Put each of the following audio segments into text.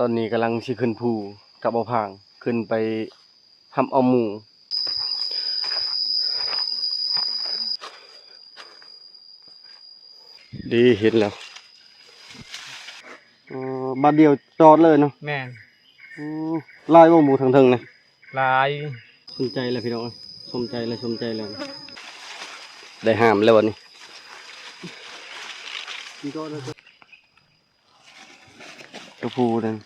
อนนี้กำลังสิขึ้นภูกับเอาผางขึ้นไปทำเอาหมูดีเห็นแล้วบาดเดียวจอดเลยเนาะแม่นลายว่าหมูทั้งๆนะลายสนใจเลยพี่น้องสนใจเลยได้ห้ามแล้ววันนี้ตัวภูนั่น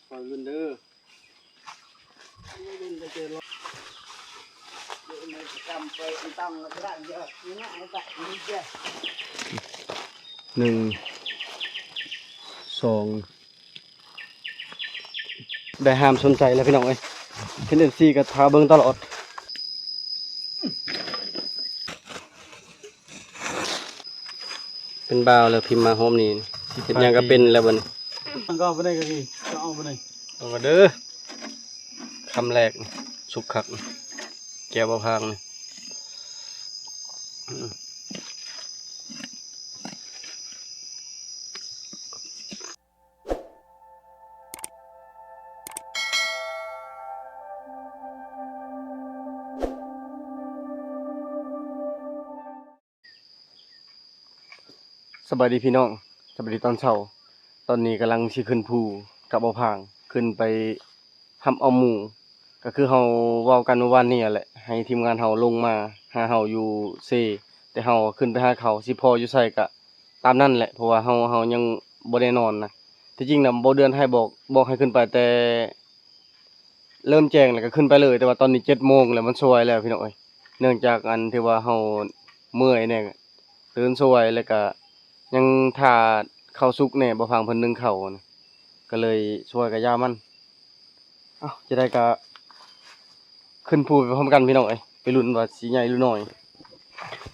ปล่อยเงินเด้อหนึ่งสองได้ห้ามสนใจแล้วพี่น้องเอ้ยเห็นFCกับทาเบิ้งตลอดเป็นบ่าวแล้วพิมพ์มาโฮมนี่เห็นยังก็เป็นแล้วบัดนี้มันก็บ่ได้ก็คือก็เอาบ่ได้เอามาเด้อคำแรกสุกคักแก้วบ่พางนี่สบายดีพี่น้องสบายดีตอนเช้าตอนนี้กำลังสิขึ้นภูกับเอาผางขึ้นไปทำเอาหมูก็คือเฮาเว้ากันวันนี้แหละให้ทีมงานเฮาลงมาหาเฮาอยู่เซแต่เฮาขึ้นไปหาเขาสิพออยู่ไสก็ตามนั้นแหละเพราะว่าเฮายังบ่ได้นอนนะที่จริงน่ะบ่เดือนให้บอกให้ขึ้นไปแต่เริ่มแจ้งแล้วก็ขึ้นไปเลยแต่ว่าตอนนี้7 โมงแล้วมันสวยแล้วพี่น้องเอ้ยเนื่องจากอันที่ว่าเฮาเมื่อยแน่ตื่นสวยแล้วก็ยังถ่าข้าวสุกแน่บ่ฟังเพิ่นนึ่งข้าวนะก็เลยช่วยกับยามันเอ้าจะได้ก็ขึ้นภูไปพร้อมกันพี่น้องเอ้ยไปลุ้นว่าสิใหญ่หรือน้อย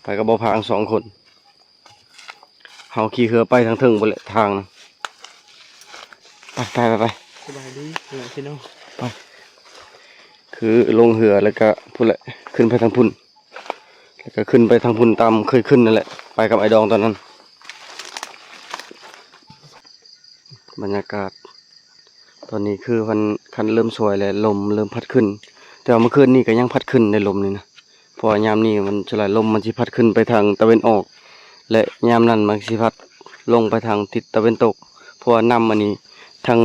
ไปกับบ่พาง2 คนเฮาขี่เรือไปทางถึงบ่แหละทางนะไปสบายดีพี่น้องไปคือลงเรือแล้วก็พุ่นแหละขึ้นไปทางพุ่นแล้วก็ขึ้นไปทางพุ่นตามเคยขึ้นนั่นแหละไปกับไอ้ดองตอนนั้นบรรยากาศตอนนี้คือวันคันเริ่มสวยแล้วลมเริ่มพัดขึ้นแต่ว่าเมื่อคืนนี้ก็ยังพัดขึ้นในลมนี่นะเพราะยามนี้มันจะไหลลมมันสิพัดขึ้นไปทางตะวันออกและยามนั้นมันสิพัดลงไปทางทิศตะวันตกเพราะว่าน้ำอันนี้ทาง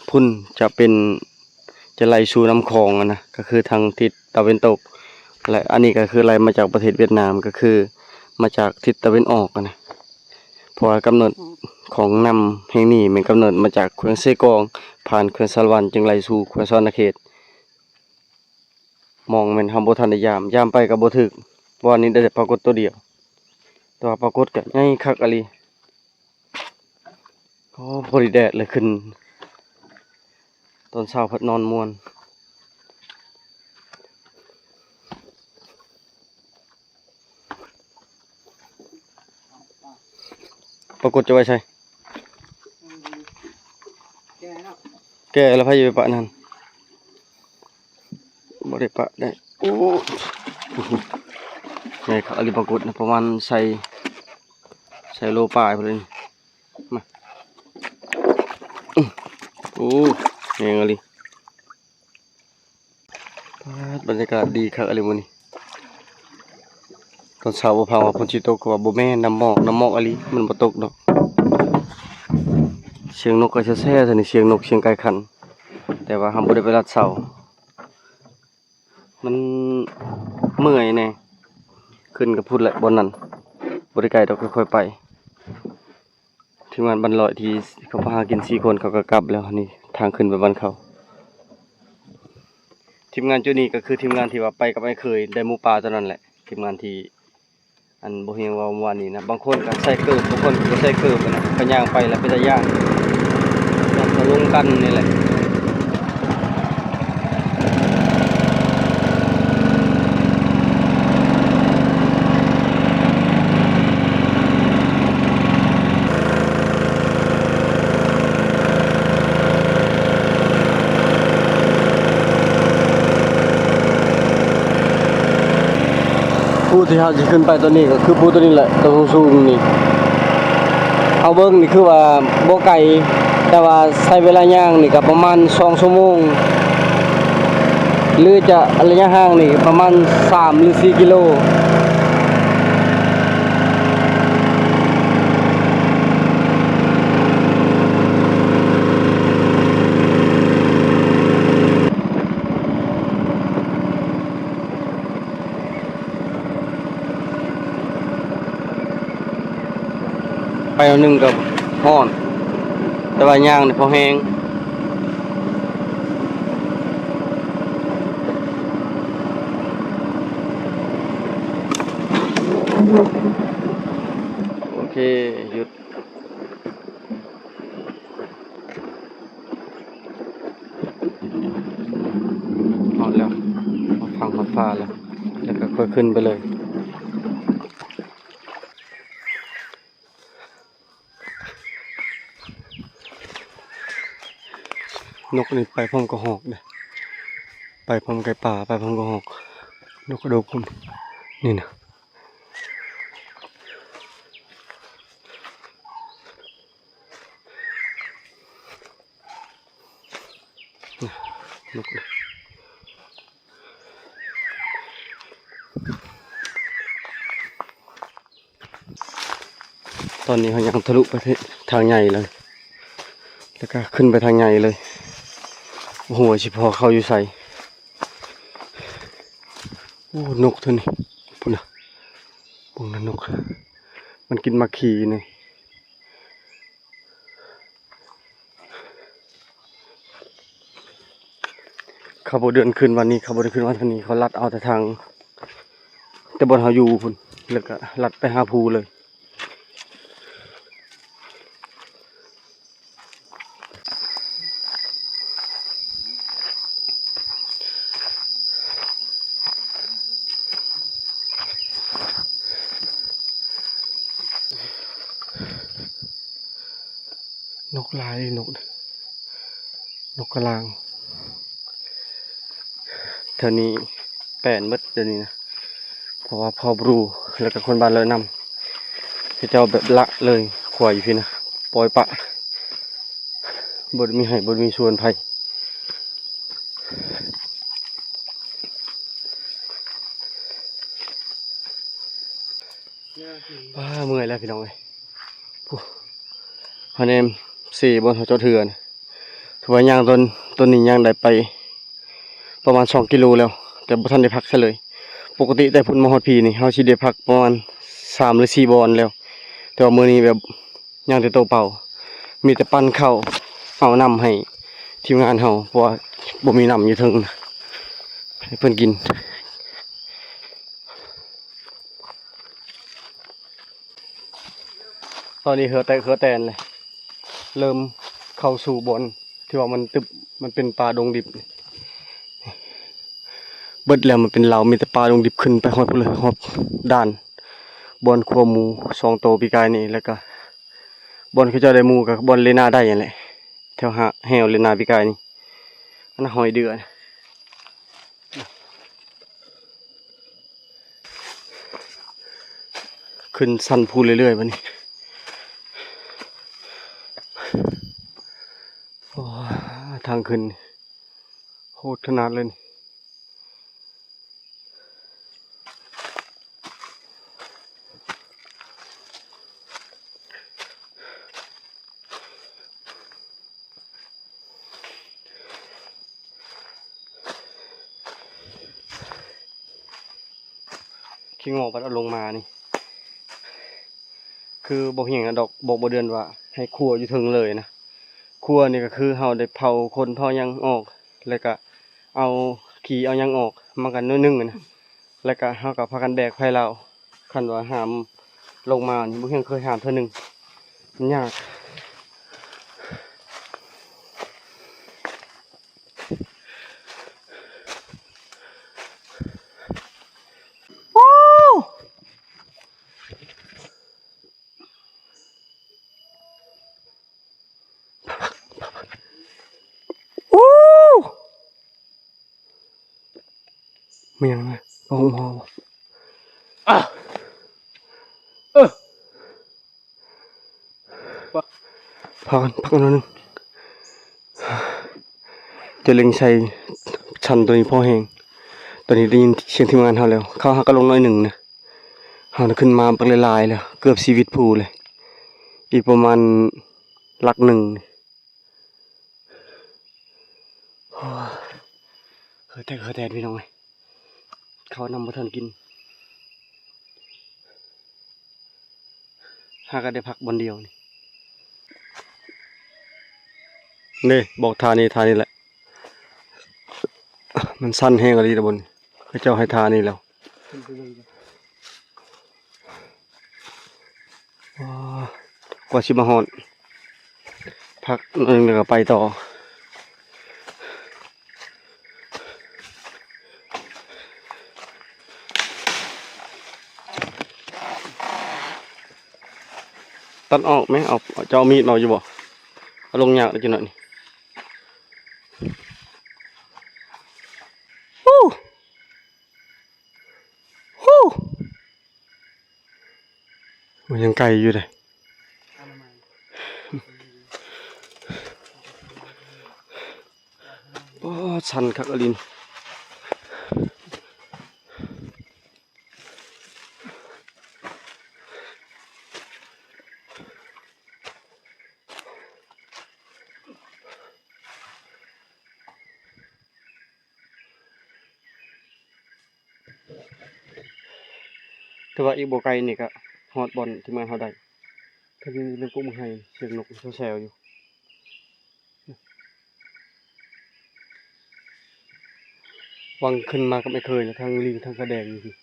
พุ่นจะไหลสู่น้ำคลองนะก็คือทางทิศตะวันตกและอันนี้ก็คือไหลมาจากประเทศเวียดนามก็คือมาจากทิศตะวันออกนะเพราะกำเนิดของน้ำแห่งนี้มันกำเนิดมาจากแขวงเซกองผ่านแขวงสารวันจึงไหลสู่แขวงสวรรณเขตมองมันทำโบทันได้ยามไปกับโบถึกวันนี้ได้ปรากฏตัวเดียวแต่ว่าปรากฏกับง่ายคักอะไรก็พอดีแดดเลยขึ้นตอนเช้าพัดนอนมวนปรากฏจะไว้ใช่แกแล้วพายไปปะนั่นบ่ได้ปะได้โอ้ใหญ่ครับอลิปรากฏนะประมาณใส่โลปลายพอดีมาโอ้ใหญ่อลิบรรยากาศดีครับอลิมื้อนี้ตอนเช้าบ่พาว่าฝนสิตกก็ว่าบ่แม่นน้ำหมอกอลิมันบ่ตกดอกเสียงนกก็แซ่ๆซั่นนี่เสียงนกเสียงไก่ขันแต่ว่าเฮาบ่ได้ไปรัดเสามันเมื่อยแน่ขึ้นกับพูดแหละบนนั้นบริไกลเราค่อยๆไปทีมงานบรรลอยที่เขาพากิน4 คนเขาก็กลับแล้วนี่ทางขึ้นไปบ้านเขาทีมงานจุดนี้ก็คือทีมงานที่ว่าไปกับไอ้เคยได้หมูป่าตอนนั้นแหละทีมงานที่อันบ่เฮียงว่าวันนี้นะบางคนก็ใส่เกิบบางคนก็ใส่เกิบนะก็ย่างไปแล้วไปได้ย่างก็ลงกันนี่แหละผู้ที่เขาจะขึ้นไปตัวนี้ก็คือผู้ตัวนี้แหละตัวสูงนี่ เอาเบิ่งนี่คือว่าบ่ไกลแต่ว่าใช้เวลาย่างนี่ก็ประมาณ2 ชั่วโมงหรือจะระยะห่างนี่ประมาณ3หรือ4กิโลไปเอาหนึ่งกับฮ้อนแต่ว่าย่างนี่พอแห้งโอเคหยุดฮอดแล้วมาฟังฮอดฟ้าแล้วแล้วก็ค่อยขึ้นไปเลยนกนี่ไปพร้อมกับหอกเด้ไปพร้อมไก่ป่าไปพร้อมกับหอกนกกระโดดผมนี่นะนกเลยตอนนี้เขายังทะลุไปทางใหญ่เลยแล้วก็ขึ้นไปทางใหญ่เลยหัวชิพอเข้าอยู่ใส่โอ้นกเท่านี้พุ่นนะพุ่นนะนกมันกินมาขี่นี่เขาบเดินขึ้นวันนี้เขาบเดินขึ้นวันนี้เขาลัดเอาแต่ทางแต่บนเขาอยู่พุ่นแล้วก็ลัดไปหาภูเลยนกลายนกกระลางเท่านี้แปลนมดเดี๋ยวนี้นะเพราะว่าพ่อบรูแล้วก็คนบ้านเลยนำที่เจ้าแบบละเลยขวายอยู่พี่นะปล่อยปะบดมีให้บดมีส่วนภัยว้าเมื่อยแล้วพี่น้องเอ้ยฮันเอม4บนหัวเจ้าเถื่อนถือว่าย่างต้นนี้ย่างได้ไปประมาณ2 กิโลแล้วแต่บ่ทันได้พักซะเลยปกติแต่พุ่นมาฮอดพี่นี่เฮาสิได้พักประมาณ3หรือ4บอนแล้วแต่ว่ามื้อนี้แบบย่างแต่โตเปล่ามีแต่ปั้นข้าวเอาน้ำให้ทีมงานเฮาเพราะว่าบ่มีน้ำอยู่เทิงนะให้เพิ่นกินตอนนี้เหือแตนเลยเริ่มเข้าสู่บอนที่ว่ามันตึบมันเป็นป่าดงดิบเบิดแล้วมันเป็นเหล่ามีแต่ป่าดงดิบขึ้นไปฮอดพุ่นเลยฮอดด่านบอนครัวหมู2 โตปีกายนี่แล้วก็บอนเขาเจ้าได้หมูกับบอนเลนาได้อย่างแหละแถวหาแหวเลนาปีกายนี่อันนั้นหอยเดือขึ้นสันพูเรื่อยๆวันนี้โอ้ทางขึ้นโหดขนาดเลยนี่ขี้งอบัดเอาลงมานี่คือบอกเหี่ยงอะดอกบอกบ่เดือนว่าให้ครัวอยู่เทิงเลยนะครัวนี่ก็คือเฮาได้เผาคนเผาหยังออกแล้วก็เอาขี้เอาหยังออกมากันน้อยหนึงอะนะแล้วก็เฮาก็พากันแบกไผลาวคันว่าหามลงมานี่บ่เหี่ยงเคยหามเทื่อหนึงมันยากโอ้โอ้มีหยังนะบ่ฮู้ฮอบ่ พักกันหน่อยหนึงจะเล็งใส่ชันตัวนี้พอแห้งตอนนี้ได้ยินเสียงทีมงานเฮาแล้วเขาหักก็ลงน้อยหนึ่งนะเฮาน่ะขึ้นมาปักหลายๆแล้วเกือบชีวิตผู้เลยอีกประมาณหลักหนึ่งโอ้ยเคยแต่พี่น้องเอ้ยเขานำบ่ทันกินหาก็ได้พักบนเดียวนี่บอกทานี่แหละมันสั้นแห้งอะไรตะบนพระเจ้าให้ทานี่แล้วว้ากว่าสิมาฮอดพักหนึงแล้วก็ไปต่อตัดออกไหมเอาจะเอามีดมาอยู่บ่เอาลงยากเลยจังหน่อยนี่ฮู้ฮู้มันยังไกลอยู่เลยโอ้ชันคักอลินแต่ว่าอีกบ่ไกลนี่ก็ฮอดบอลที่มาเฮาได้ถ้ามีเรื่องกุ้งให้เสียงนกแซวๆอยู่วังขึ้นมาก็ไม่เคยนะทั้งลิงทั้งกระแดงอยู่พี่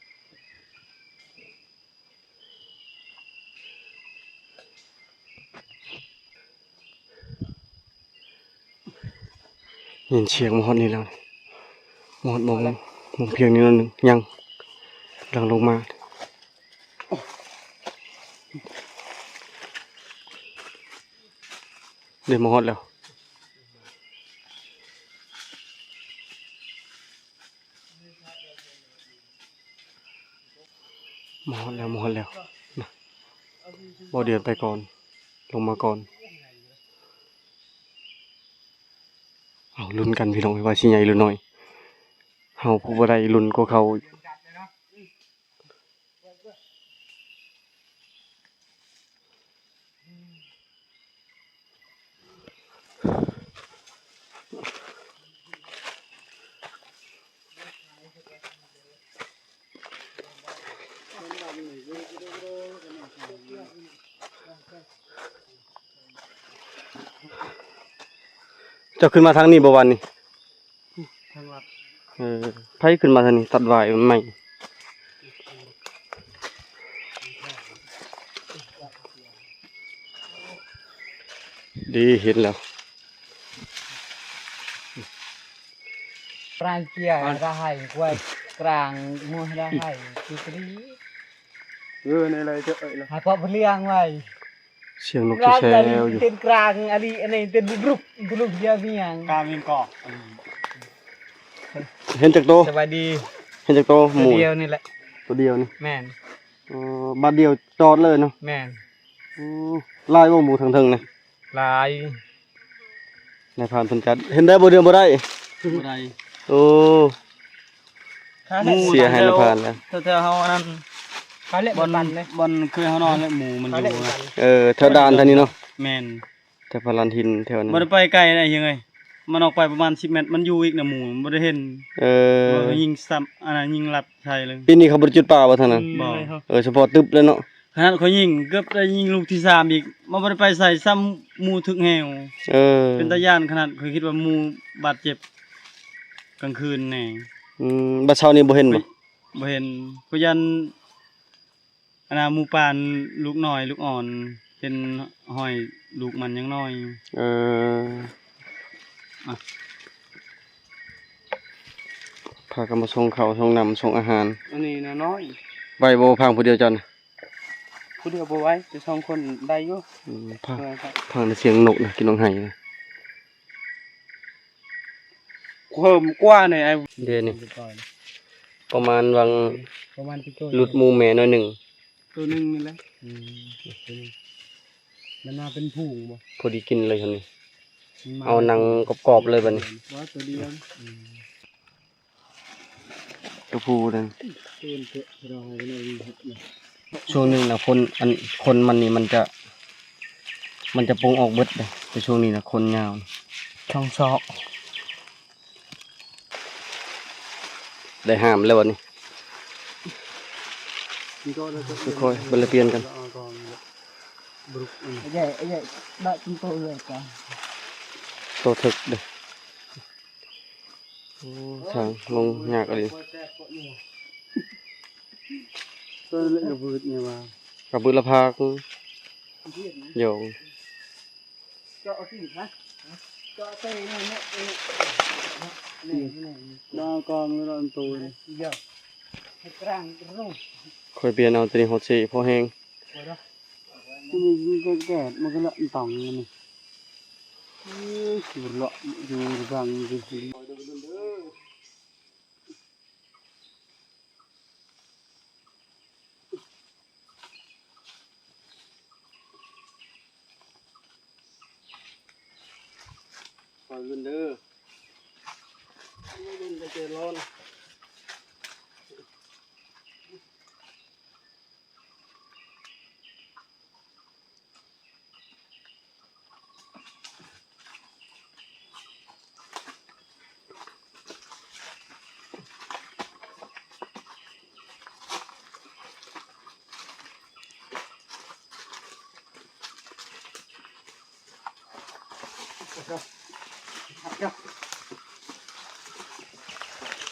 เห็นเสียงมอดนี่แล้วมอดมองเพียงนี้นั่นหนึงยังกำลังลงมาเดี๋ยวมอดแล้วมอดแล้วนะบ่เดือนไปก่อนลงมาก่อนเอาลุ้นกันพี่น้องว่าสิใหญ่หรือน้อยเฮาผู้บ่ได้ลุ้นกว่าเขาเจ้าขึ้นมาทางนี้บ่วันนี้ ทางวัด ไผขึ้นมาทางนี้ตัดหวายมันใหม่ดีเห็นแล้ว ปรางเกียร์ได้กว่ากลางมัวได้คือกรี ในอะไรจะล่ะ หาพอเลี้ยงไว้ เสียงนก กลาง แซ อัน ว นี้ อยู่ เต้นกลางอันนี้เต้นบุกเดียวนี่ยัง กามินเกาะ เห็นจากโต สบายดี เห็นจากโตหมู เดียวนี่แหละ ตัวเดียวนี่ แม่น บัดเดียวจอดเลยเนาะ แม่น ลายบ่หมูทั้งๆนะ ลาย นายพรานเพิ่นจัดเห็นได้บ่เดือนบ่ได้ บ่ได้ โอ้เสียให้นายพรานแล้ว แถวๆเฮาอันนั้น เขาเละ บ่ บันเลย บ่เคยเฮานอนแล้วหมูมันอ เขา ยู่ เละ นะ บัน แถวด่านท่างนี้เนาะ แม่น แถวพลันหินแถวนั้น บ่ได้ไปไกลได้ยังไงมันออกไปประมาณ10 เมตรมันอยู่อีกน่ะหมูบ่ได้เห็น บ่ยิงซ้ำอันนั้นยิงลัดใช่เลย ปีนี้เขาบ่ได้จุดป่าบ่ทางนั้น บ่ เฉพาะตึบเลยเนาะ ขนาดเขายิงเกือบได้ยิงลูกที่3อีกมันบ่ได้ไปใส่ซ้ำหมูถึกแหว เป็นตาย่านขนาดเคยคิดว่าหมูบาดเจ็บกลางคืนแน่ บัดเช้านี้บ่เห็นบ่ บ่เห็นพยันอันน่ะหมูปานลูกน้อยลูกอ่อน เป็นห้อยลูกมันยังน้อย เออ อ่ะ พากันมาส่งข้าวส่งน้ำส่งอาหาร อันนี้นะน้อย ไว้บ่พังผู้เดียวจัน ผู้เดียวบ่ไหว้จะ2คนได้อยู่ พัง เออครับ พังเสียงนกนะกินน้องไห้นะ เพิ่มกว่านี่ไอ้ เดี๋ยวนี้ประมาณวัง ประมาณที่โต หลุดหมูแม่น้อยหนึ่ง ตัวหนึงนี่แหละ ม มันน่าเป็นผงบ่ พอดีกินเลยคนนี้เอาหนังกรอบๆเลยบัดนี้ ว่าตัวเดียว ตัวผู้นั่น เตือนเถอะเราให้เราดีครับเนี่ย ช่วงหนึงนะคนมันนี่มันจะปรุงออกเบิดเลยแต่ช่วงนี้นะคนยาวช่องซอกได้ห้ามแล้ววันนี้ค่อยๆบรรเปลี่ยนกัน ไอ้ใหญ่ได้กินโตเลยจ้ะ โตถึกเด้อโอ้ทางลงยากอะไร ตัวเล็กกระบือเนี่ยมา กับบุรพาคโยง ก็เอาที่นะก็เต้เนี่ยนี่ดาวกองเราตัวนี่เยอะให้กลางรุ่ง ค่อยเปลี่ยนเอาตัวนี้ฮอตซีพอแห้ง นี่ก็แก่มันก็ละต่องนี่สุดละอยู่รังจริง คอยรุ่นเด้อรุ่นจะเจร้อน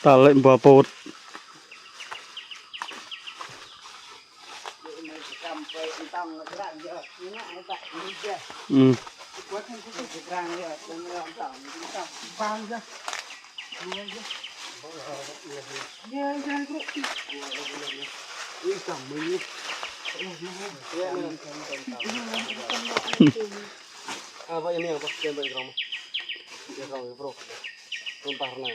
ตาเล่นบัวโปดอืม Quất không có cái rang nữa, đừng làm tỏng chúng ta vang ra. Nghe ra cũng đi tỏng mình đi. apa ini apa gambar kamu ya kamu bro tumpah na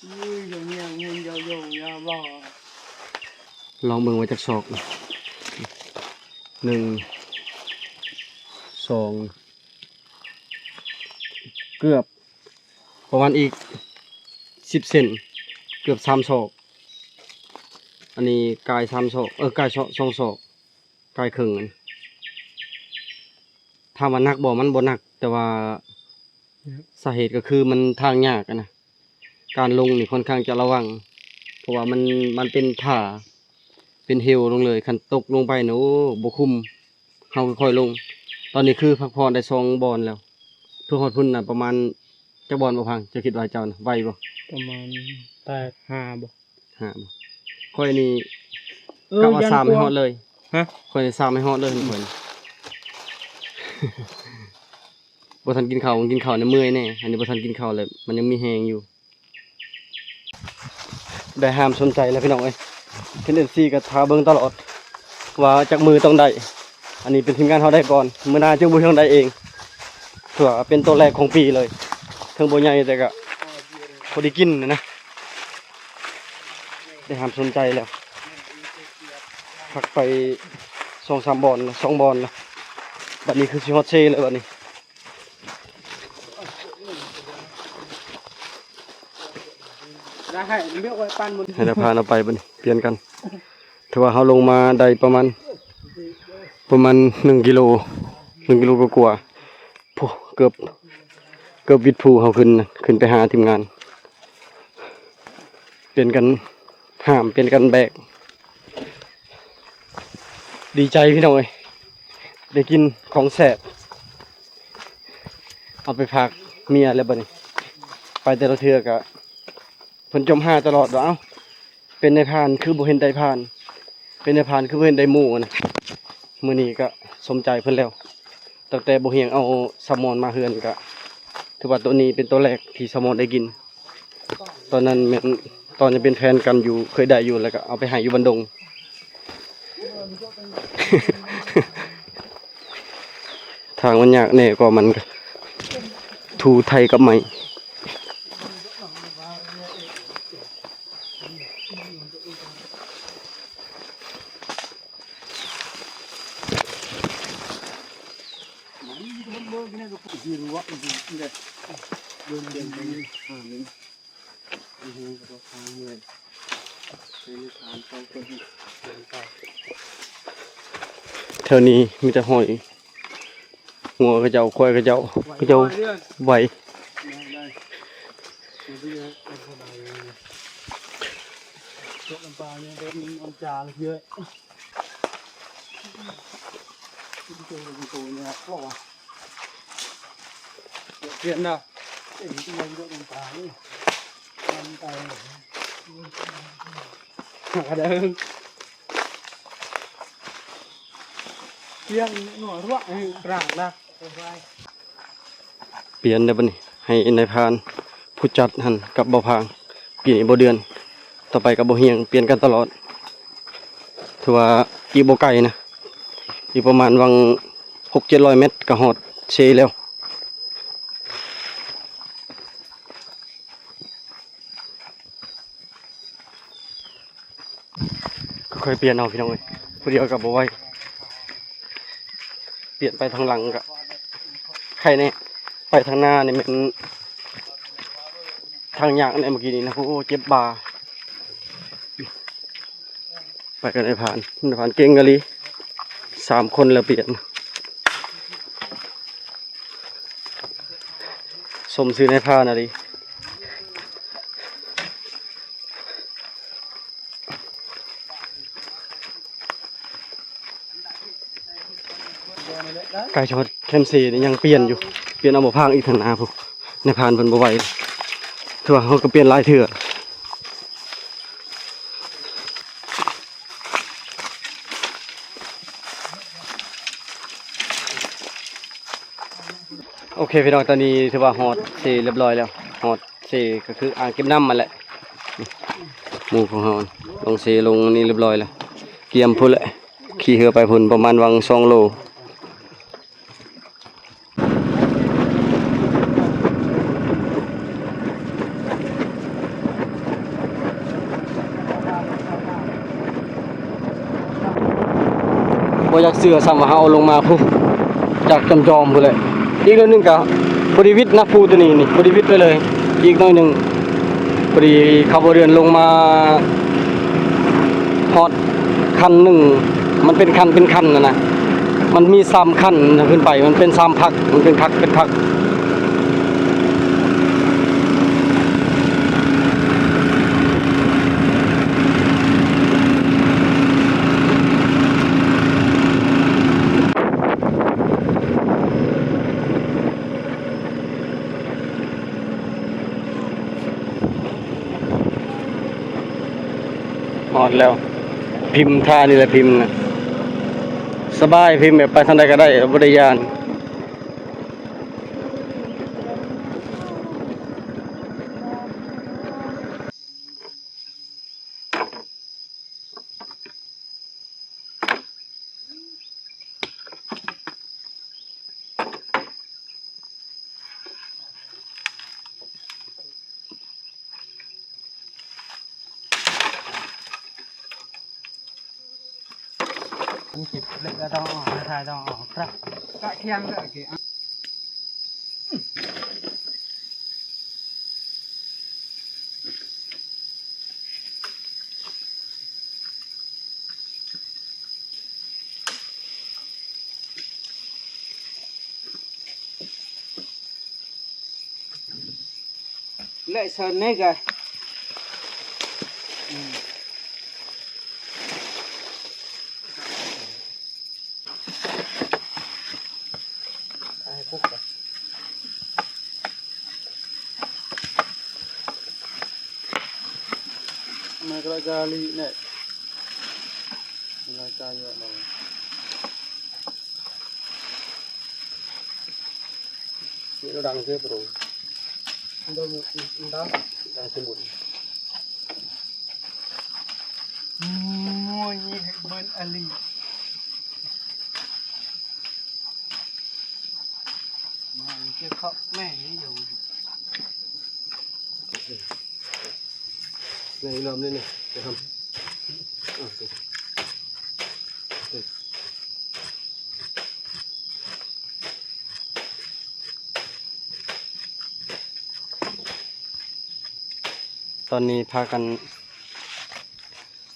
Ui, dầu nha, nguyên dầu nha, bò. ลองเบิ่งไว้จักศอกหนึ่งสองเกือบประมาณอีก10 เซนเกือบ3 ศอกอันนี้กาย3 ศอกกาย2 ศอกกายครึ่งอันถ้ามันหนักบ่มันบ่หนักแต่ว่าสาเหตุก็คือมันทางยากอะนะการลงนี่ค่อนข้างจะระวังเพราะว่ามันเป็นผาเป็นเฮลลงเลยคันตกลงไปนะโอ้บ่คุ้มเฮาค่อยๆลง ตอนนี้คือพักผ่อนได้2 บอนแล้วเพื่อฮอดพุ่นน่ะประมาณจักบอนบ่พังจะคิดว่าเจ้าน่ะไหวบ่ ประมาณ5 บ่ หาบ่ค่อยนี่กะว่า3ให้ฮอดเลย ฮะ ค่อยนี่3ให้ฮอดเลยเพิ่น บ่ทันกินข้าวเนี่ยเมื่อยแน่อันนี้บ่ทันกินข้าวเลยมันยังมีแฮงอยู่ได้ห้ามสนใจแล้วพี่น้องเอ้ยเทนเดนซีก็ท้าเบิ่งตลอดว่าจักมือต้องได้อันนี้เป็นทีมงานเฮาได้ก่อนมื้อหน้าจึงบ่เทิงได้เองถือว่าเป็นตัวแรกของปีเลยเทิงบ่ใหญ่แต่ก็พอได้กินนะได้ห้ามสนใจแล้วพักไป2-3 บอนละ2 บอนละบัดนี้คือสิฮอตเซเลยบัดนี้ ra hay biết quay pan một ให้เราพาเราไปบัดนี้เปลี่ยนกันถือว่าเราลงมาได้ประมาณ1 กิโลกว่าๆโอ้เกือบวิดภูเขาขึ้นไปหาทีมงานเปลี่ยนกันห้ามเปลี่ยนกันแบกดีใจพี่น้องเอ้ยได้กินของแสบเอาไปฝากเมียแล้วบัดนี้ไปแต่ละเทื่อก็เพิ่นจมหาตลอดว่าเอ้าเป็นในพรานคือบ่เห็นได้พรานเป็นในพรานคือบ่เห็นได้หมู่นะมื้อนี้ก็สมใจเพิ่นแล้วตั้งแต่บ่เฮียงเอาแซลมอนมาเฮือนก็ถือว่าตัวนี้เป็นตัวแรกที่แซลมอนได้กิน ตอนนั้นแม่นตอนยังเป็นแฟนกันอยู่เคยได้อยู่แล้วก็เอาไปให้อยู่บันดง ทางมันยากแน่ก็มันก็ทูไทยกับไหม เท่านี้มีแต่หอยงัวกระเจ้าควายกระเจ้ากระเจ้าไหวเปลี่ยนนะกระเดิงเพียงหน่อยรั่วกลางละ เปลี่ยนได้ปะนี่ให้นายพรานผู้จัดหันกับบ่าวพางปีนี้บ่เดือนต่อไปกับบ่เฮียงเปลี่ยนกันตลอดถือว่าอีกบ่ไกลนะอีกประมาณวัง600-700 เมตรก็ฮอดเชแล้วก็ค่อยเปลี่ยนเอาพี่น้องเอ้ยผู้เดียวก็บ่ไหวเปลี่ยนไปทางหลังก็ใครแน่ไปทางหน้านี่มันทางยากในเมื่อกี้นี้นะโอ้เจ็บบ่าไปกันในผ่านเก่งกะลี3 คนแล้วเปลี่ยนสมซื้อในผ่านอะไรไก่ชดแคมซีนี่ยังเปลี่ยนอยู่เปลี่ยนเอาบ่พางอีกทางหน้าพวกในผ่านเพิ่นบ่ไหวถือว่าเขาก็เปลี่ยนหลายเทื่อโอเคพี่น้องตอนนี้ถือว่าฮอดเซเรียบร้อยแล้วฮอดเซก็คืออ่างเก็บน้ำมันแหละหมู่ของเฮาลงเซลงนี่เรียบร้อยแล้วเกียมพุ่นแหละขี่เรือไปพุ่นประมาณวัง2 โลบ่อยากเสือซ้ำว่าเฮาเอาลงมาพุ่นจากจอมๆพุ่นแหละอีกนิดนึงก็บริวิตนะภูตัวนี้นี่บริวิตไปเลยอีกหน่อยหนึงพอดีขับเรือนลงมาฮอดคันหนึ่งมันเป็นคันนะมันมี3 คันขึ้นไปมันเป็น3 พักมันเป็นพักฮอดแล้วพิมพ์ท่านี่แหละพิมพ์นะสบายพิมพ์แบบไปทางใดก็ได้บ่ได้ยานเก็บเล็กก็ต้องออกท้ายต้องออกครับ กะเทียมเลยกี่ lại sơn này kìa mà cái cà ly này là cà nhựa này nó đang thế rồi đâu đó đang thế một mua gì bên ali mà cái khóc mẹ dù này lầm lên này để không ตอนนี้พากัน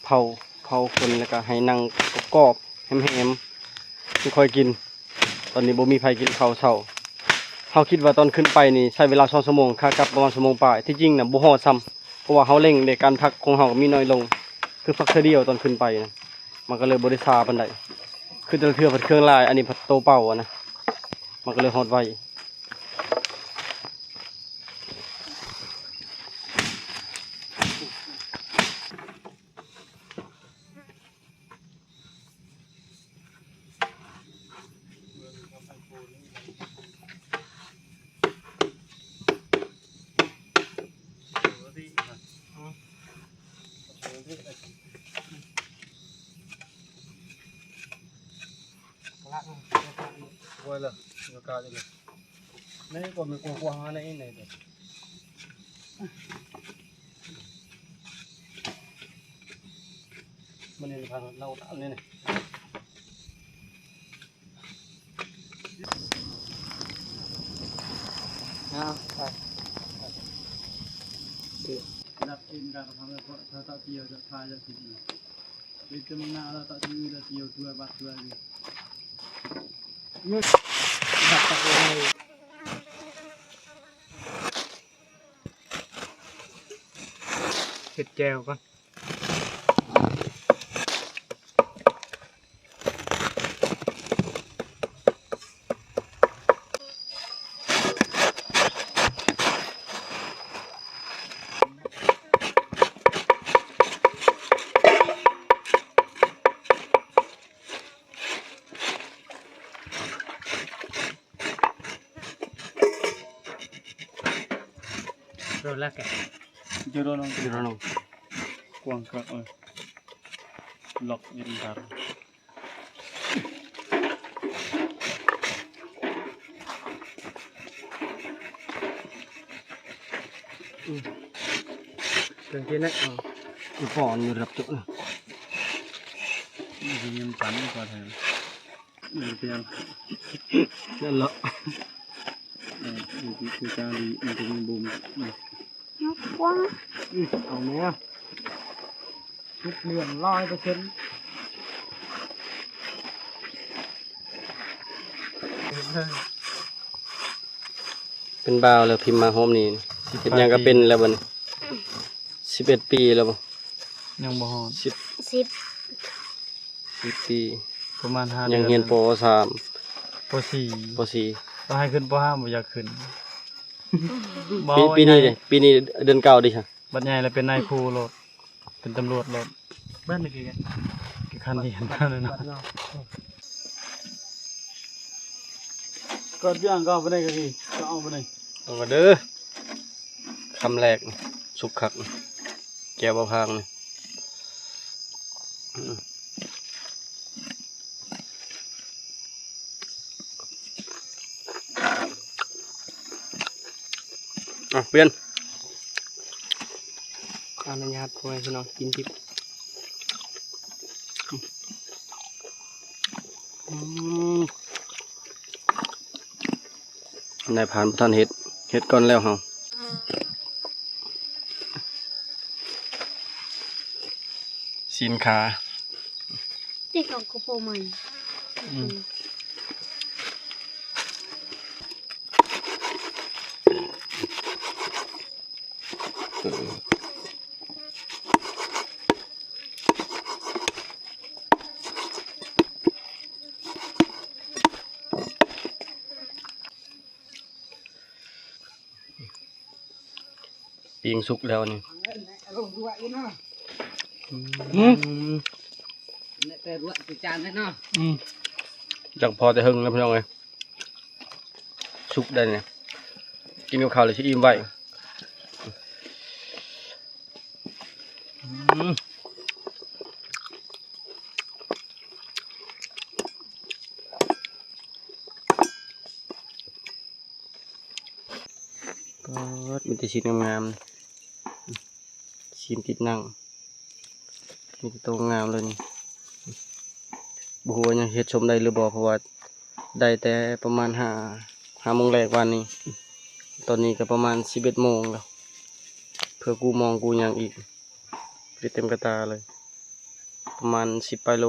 เผาคนแล้วก็ให้นั่งกรอบๆแฮมๆไม่ค่อยกิน ตอนนี้บ่มีไผกินข้าวเช้าเฮาคิดว่าตอนขึ้นไปนี่ใช้เวลา2ชั่วโมงค่ากลับประมาณชั่วโมงปลายที่จริงน่ะบ่ฮอดซ้ำเพราะว่าเฮาเร่งในการพักของเฮาก็มีน้อยลง คือพักเทื่อเดียวตอนขึ้นไปนะมันก็เลยบ่ได้ซาปานใดคือแต่ละเทื่อพัดเครื่องลายอันนี้พัดโตเป่าอะนะมันก็เลยฮอดไว Quay là nó cao đi. Này còn mình qua này này được. Mình này phải lâu tạm lên này. Đặt in raทำให้เขาตัดเกี่ยวจะพาจะติดอยู่ดิจะมึงหน้าเราตัดที่เราเกี่ยวตัวบัดตัวอยู่ ดับตะโกนเห็ดแจวก่อนโดนละแก Jero nong Jeronong. kuang ka lock bentar. Đường kia đấy. Cái vỏ như rập chỗ này. Ini nyimpan kuat ya. Ini tiang. Nó lợ. Ini kita di untuk bom. Ở nè. Chút liền loi cái chân. เป็นบ่าวแล้วพิมพ์มาโฮมนี่เป็นหยังก็เป็นแล้วบัดนี้11 ปีแล้วบ่ Yang bohong. 10 10 ปี ประมาณ5 ยังเรียนป ป .4 ป .4 ถ้าให้ขึ้นป .5 บ่อยากขึ้น ปีนี้ดิปีนี้เดือนเก่าดิค่ะ บัดใหญ่แล้วเป็นนายครูโลดเป็นตำรวจโลด Bên này kìa. กี่คันที่เห็นมาเลยเนาะ Bật nhau. ก็ย่างก็เอาไปได้ก็ดีก็เอาไปได้ เอามาเด้อคำแรกสุกคักแก้วบ่พางนี่เปลี่ยนอนุญาตพ่อแม่พี่น้องกินทิพย์นายผ่านประทานเฮ็ดก่อนแล้วเฮาสินค้า ที่เขาก็โปรใหม่ ปิงสุกแล้วนี่ Nè tè ruộng từ tràn đấy nó. จังพอแต่หึงแล้วพี่น้องเอ้ยสุกได้เนี่ยกินกับข้าวเลยสิอิ่มไว้ก็มีแต่ชิ้นงามๆชิ้นติดหนังมีแต่ตัวงามเลยนี่บ่ฮู้ว่ายังเฮ็ดชมได้หรือบ่เพราะว่าได้แต่ประมาณ5 โมงแรกวันนี้ตอนนี้ก็ประมาณ11 โมงแล้ว พื่อกูมองกูหยังอีกผลิตเต็มกระตาเลย ประมาณ10 กิโล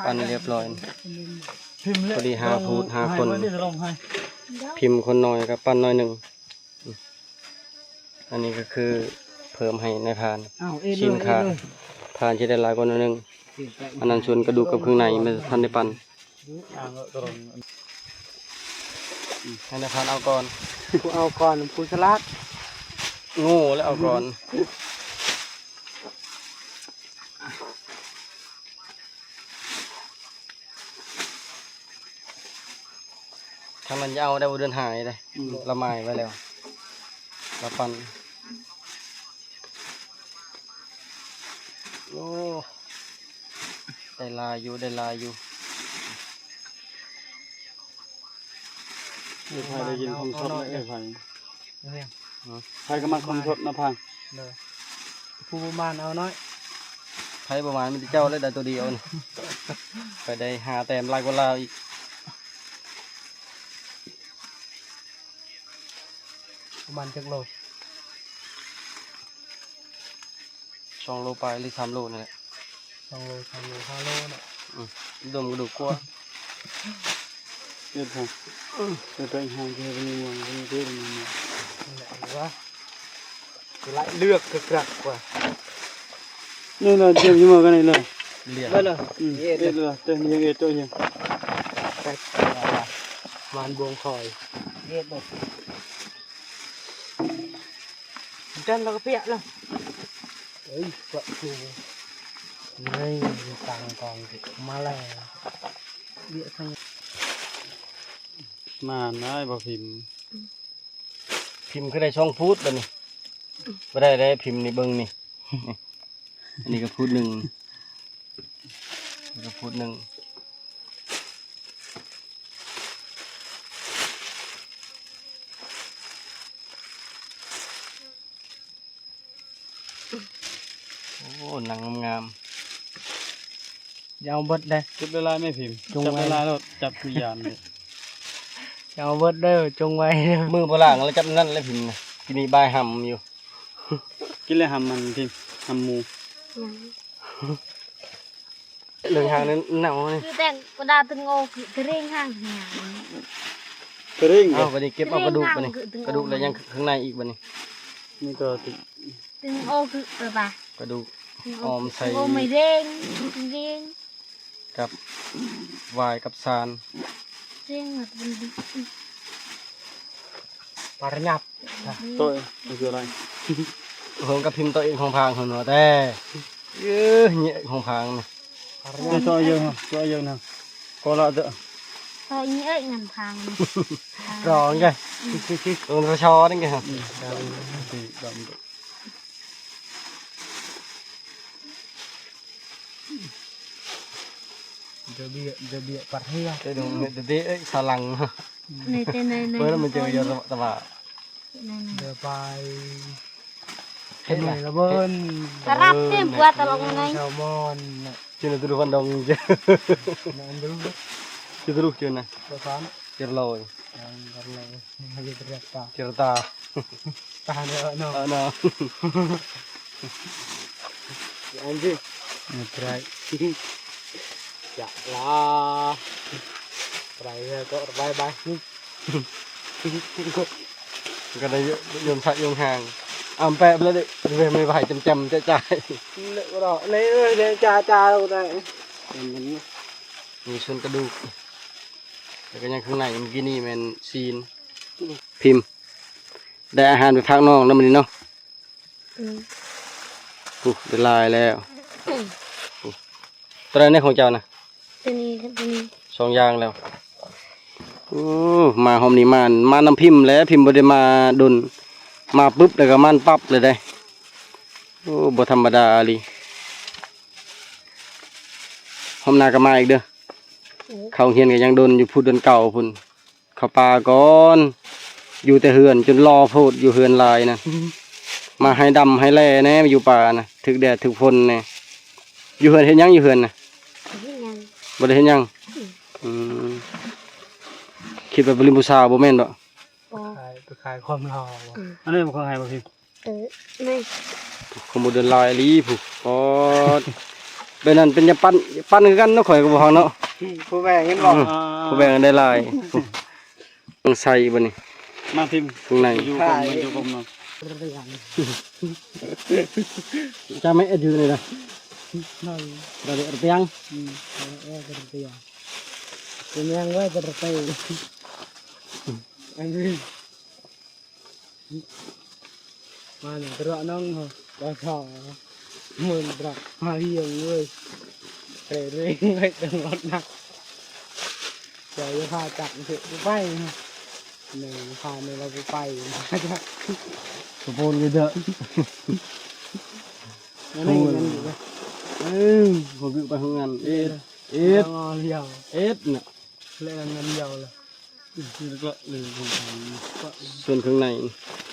ปั้นเรียบร้อยพอดี5 พูด 5 คน พิมพ์คนน้อยกับปั้นน้อยหนึ่งอันนี้ก็คือเพิ่มให้ในพานชิ้นขาดพานจะได้หลายกว่าหน่อยหนึงอันนั้นส่วนกระดูกกับเครื่องในมันทันได้ปั้นให้ในพานเอาก่อน กูเอาก่อนกูสลัด โง่แล้วเอาก่อนถ้ามันจะเอาได้บ่เดินหายเลยละไม้ไว้แล้วละปั้นโอ้ได้ลายอยู่ได้ลายอยู่ เดี๋ยวไผได้ยินคำสดเลยไผ เนี่ย ไผก็มาคำสดนะพัง เลยผู้ประมาณเอาน้อย ไพ่ประมาณมันจะเจ้าเลยได้ตัวเดียวนี่ ไปได้หาแต้มลายกว่าลาวอีกประมาณจักโล 2 โลไปหรือ3 โลนี่แหละ 2 โล 3 โล 5 โลน่ะ ดมกระดูกกลัว เฮ็ดพังเฮ็ดไปหางเฮ็ดไปม่วงเฮ็ดไปม่วง นั่นแหละว่าจะไล่เลือกกระกว่า นี่น่ะเจ็บอยู่มากันนี่เลย เลียน ได้เลย เฮ็ดเลยเต็มยังเฮ็ดตัวยัง ไปมันบวงคอยเอ็ดเลยจันเราก็เปียกแล้วเฮ้ยกระชูนี่ตังกองมาแล้วเบี้ยทั้ง มาได้บ่พิมพ์ พิมพ์คือได้2 พูดบัดนี้บ่ได้พิมพ์นี่เบิ่งนี่ อันนี้ก็พูดหนึ่งนี่ก็พูดหนึ่งโอ้หนังงาม ยาวเบิดเลย จับเวลาไม่พิมพ์จับเวลาแล้วจับคือยามนี่ ยาวเบิดเด้อจงไว้เด้อ ๆมือโบราณแล้วจับนั่นแล้วพิมพ์นะกินนี่บายห่ำอยู่ กินแล้วหำมันพิมพ์หำหมู เรื่องทางนั้นหนาวนี่ คือแต่งกระดาษตึงโอคือเร่งห้างหาง กระริ่ง เอาบัดนี้เก็บเอากระดูกบัดนี้กระดูกแล้วยังข้างในอีกบัดนี้ นี่ก็ติ ตึงโอคืออะไรปะ กระดูก ตึง ออมใส่ โอไม่เร่งเร่ง กับวายกับซาน เร่งแบบดี ปารยับ ตัวนี่คืออะไร ผมกับพิมพ์ตัวเองของพางหัวแต่เนี่ยของพางนี่ ปาร นี่ ยับ ตัวเยอะฮะตัวเยอะนะก็ละเด้อ ตอนนี้เอ้ยงานพัง รอไงลงกระชอนี่ไงครับ ที่ดำ จะเบียปารยับ จะดูเนี่ยเด็ดสลัง ในเต้นใน เมื่อมันเจอเยอะตะบ่า เดี๋ยวไปเห็นไหมระเบิด กระรับเต็มbuat tolongไง แซลมอนน่ะ เจอตัวคนดองเจอ นั่นดู เจอตัวเจอนะ ตัวซ้อน เจอลอย ยังกันเลยให้จะเรียกตา เจอตา ตาเนอะเนาะ เนาะ อันนี้ไม่ไตรจะลาไตรก็บายบาย ก็ได้ยมสักยมห่างอ่ำแปะเลยเว้ยไม่ไหวจำจะจ่าย เลยจ้าเราได้ มีส่วนกระดูกแล้วก็ยังข้างในเมื่อกี้นี่มันซีนพิมพ์ได้อาหารไปพักน้องแล้วมันนี่เนาะได้ลายแล้วตอนนี้ของเจ้านะ ตัวนี้ 2 อย่างแล้วมาหอมนี่มาน้ำพิมพ์แล้วพิมพ์บ่ได้มาดนมาปุ๊บแล้วก็มันปั๊บเลยได้โอ้บ่ธรรมดาลีหอมหน้าก็มาอีกเด้อเขาเฮียนก็ยังดนอยู่พูดดนเก่าพุ่นเขาป่าก่อนอยู่แต่เฮือนจนรอโพดอยู่เฮือนลายนะมาให้ดำให้แล่แน่มาอยู่ป่านะถึกแดดถึกฝนแน่อยู่เฮือนเฮ็ดหยังอยู่เฮือนน่ะบ่ได้เฮ็ดหยังคิดว่าบ่ลืมผู้สาวบ่แม่นดอก โอ้ ไป ขายความรอ อันนี้บ่เคยให้บ่พี่ นี่ ขโมยเดินลายอีหลีผู้อ๋อเป็นนั่นเป็นยาปั้นคือกันเนาะข่อยก็บ่ฟังเนาะ ผู้แม่เห็นบอก ผู้แบ่งกันได้หลายต้องใส่บ่นี่ มาพิมพ์ ข้างใน อยู่กลมเนาะ เรียน จะไม่อยู่เลยนะ นั่น เราได้เตียง เรียนเป็นยังไงจะไปอันนี้มาหนึ่งตัวน้องเหรอแล้วก็มือตรักมาเยี่ยมเลยเรื่อยๆไปตลอดนักเดี๋ยวจะพาจับเถอะไปหนึ่งพาในเราไปจะ สมบูรณ์เลยเด้อ นั่นเองนั่นอยู่เลย ผมไปทำงานเอ็ด งอเดียว น่ะ เล่นเงินเดียวเลย แล้วก็เลยผม ส่วนข้างใน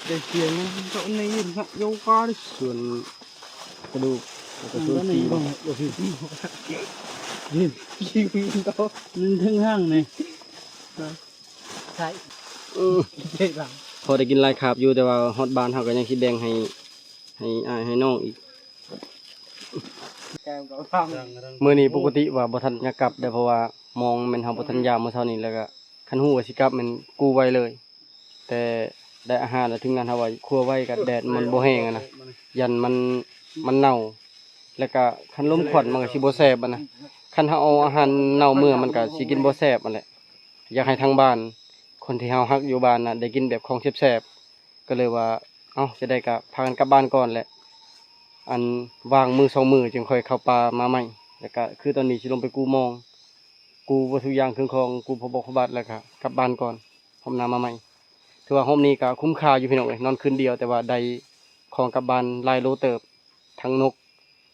เด็กเสียงก็ในยินโยกอดิ ส่วนกระดูกแล้วก็ส่วน ใน สี บ้างโอ้พี่ยินยิงโต มันถึงห้างนี่ ใช่เด็กหลัง พอได้กินหลายคาบอยู่แต่ว่าฮอตบานเขาก็ยังคิดแบ่งให้อ้ายให้น้องอีก แกมก็ฟัง มื้อนี้ปกติว่าบ่ทันอยากกลับแต่เพราะว่ามองแม่นเฮาบ่ทันยามมื้อเช้านี้แล้วก็คันฮู้ว่าสิกลับแม่นกู้ไว้เลย แต่ได้อาหารแล้วถึงนั้นเฮาว่าคั่วไว้กับแดดมันบ่แห้งอะนะยันมันเน่า แล้วก็คันลมควันมันก็สิบ่แซ่บอะนะคันเฮาเอาอาหารเน่าเมื่อมันก็สิกินบ่แซ่บนั่นแหละอยากให้ทางบ้าน คนที่เฮาฮักอยู่บ้านน่ะได้กินแบบของแซ่บๆก็เลยว่าเอ้าจะได้ก็พากันกลับบ้านก่อนแหละ อันวางมือ2มือจึงค่อยเข้าป่ามาใหม่แล้วก็คือตอนนี้สิลงไปกู้มอง กู้วัตถุกอย่างเครื่องของกู้พบพบัตรแล้วก็กลับบ้านก่อนผมนำมาใหม่ถือว่าโฮมนี้ก็คุ้มค่าอยู่พี่น้องเอ้ยนอนคืนเดียวแต่ว่าได้ของกลับบ้านหลายโลเติบทั้งนก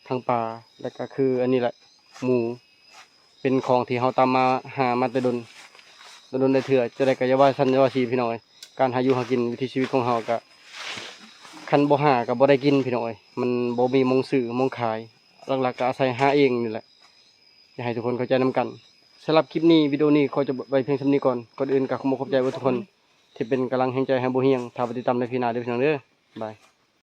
ทั้งปลาแล้วก็คืออันนี้แหละหมูเป็นของที่เฮาตามมาหามาแต่ดนได้เถื่อจะได้ก็อย่าว่าซั่นอย่าว่าซีพี่น้องเอ้ยการหาอยู่หากินวิถีชีวิตของเฮาก็คันบ่หาก็บ่ได้กินพี่น้องเอ้ยมันบ่มีหมองซื้อหมองขายหลักๆก็อาศัยหาเองนี่แหละอยากให้ทุกคนเข้าใจนํกันสำหรับคลิปนี้วิดีโอนี้ขอจะไว้เพียงเท่านี้ก่อนก่อนอื่นก็ขอขอบใจไว้ทุกคนที่เป็นกำลังแห่งใจให้บ่เฮียงถ้าปฏิตามในพี่นาเด้อพี่น้องเด้อบาย